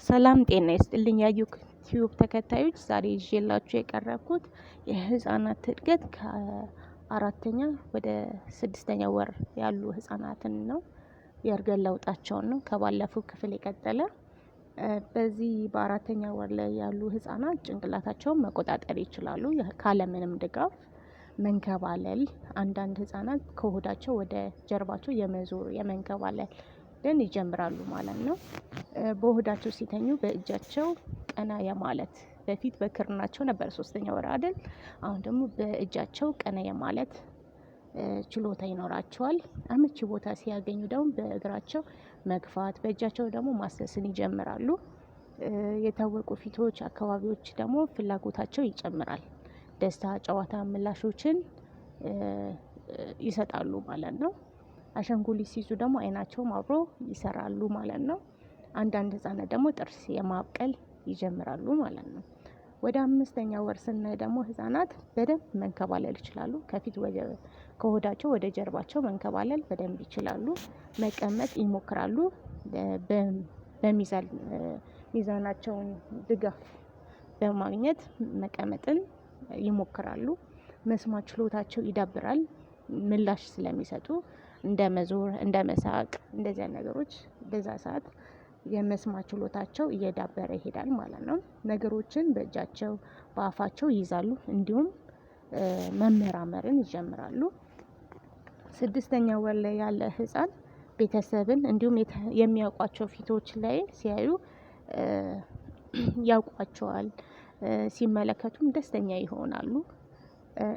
ሰላም ጤና ይስጥልኝ ያዩ ቲዩብ ተከታዮች፣ ዛሬ ይዤላችሁ የቀረብኩት የህፃናት እድገት ከአራተኛ ወደ ስድስተኛ ወር ያሉ ህፃናትን ነው። የእርገት ለውጣቸውን ነው ከባለፈው ክፍል የቀጠለ። በዚህ በአራተኛ ወር ላይ ያሉ ህፃናት ጭንቅላታቸውን መቆጣጠር ይችላሉ ካለምንም ድጋፍ። መንከባለል፣ አንዳንድ ህፃናት ከሆዳቸው ወደ ጀርባቸው የመዞር የመንከባለል ይጀምራሉ ማለት ነው። በሆዳቸው ሲተኙ በእጃቸው ቀና የማለት፣ በፊት በክርናቸው ነበር ሶስተኛ ወር አይደል? አሁን ደግሞ በእጃቸው ቀና የማለት ችሎታ ይኖራቸዋል። አመቺ ቦታ ሲያገኙ ደግሞ በእግራቸው መግፋት፣ በእጃቸው ደግሞ ማሰስን ይጀምራሉ። የታወቁ ፊቶች አካባቢዎች ደግሞ ፍላጎታቸው ይጨምራል። ደስታ፣ ጨዋታ ምላሾችን ይሰጣሉ ማለት ነው። አሻንጉሊት ሲይዙ ደግሞ አይናቸውም አብሮ ይሰራሉ ማለት ነው። አንዳንድ ህፃናት ደግሞ ጥርስ የማብቀል ይጀምራሉ ማለት ነው። ወደ አምስተኛ ወር ስናይ ደግሞ ህፃናት በደንብ መንከባለል ይችላሉ። ከሆዳቸው ወደ ጀርባቸው መንከባለል በደንብ ይችላሉ። መቀመጥ ይሞክራሉ። ሚዛናቸውን ድጋፍ በማግኘት መቀመጥን ይሞክራሉ። መስማት ችሎታቸው ይዳብራል። ምላሽ ስለሚሰጡ እንደ መዞር፣ እንደ መሳቅ፣ እንደዚህ ነገሮች በዛ ሰዓት የመስማት ችሎታቸው እየዳበረ ይሄዳል ማለት ነው። ነገሮችን በእጃቸው በአፋቸው ይይዛሉ። እንዲሁም መመራመርን ይጀምራሉ። ስድስተኛ ወር ላይ ያለ ህፃን ቤተሰብን እንዲሁም የሚያውቋቸው ፊቶች ላይ ሲያዩ ያውቋቸዋል። ሲመለከቱም ደስተኛ ይሆናሉ።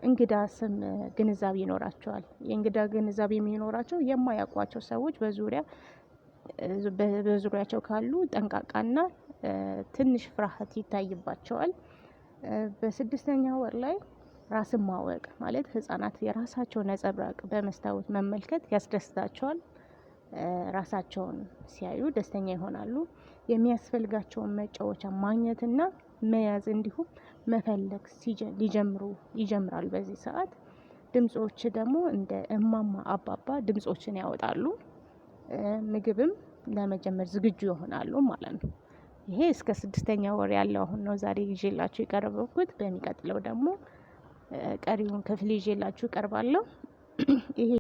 እንግዳ ስም ግንዛቤ ይኖራቸዋል። የእንግዳ ግንዛቤ የሚኖራቸው የማያውቋቸው ሰዎች በዙሪያቸው ካሉ ጠንቃቃና ትንሽ ፍርሃት ይታይባቸዋል። በስድስተኛ ወር ላይ ራስን ማወቅ ማለት ህፃናት የራሳቸው ነፀብራቅ በመስታወት መመልከት ያስደስታቸዋል። ራሳቸውን ሲያዩ ደስተኛ ይሆናሉ። የሚያስፈልጋቸውን መጫወቻ ማግኘትና መያዝ እንዲሁም መፈለግ ይጀምራሉ። በዚህ ሰዓት ድምጾች ደግሞ እንደ እማማ፣ አባባ ድምጾችን ያወጣሉ። ምግብም ለመጀመር ዝግጁ ይሆናሉ ማለት ነው። ይሄ እስከ ስድስተኛ ወር ያለው አሁን ነው ዛሬ ይዤላችሁ የቀረብኩት። በሚቀጥለው ደግሞ ቀሪውን ክፍል ይዤላችሁ እቀርባለሁ። ይሄ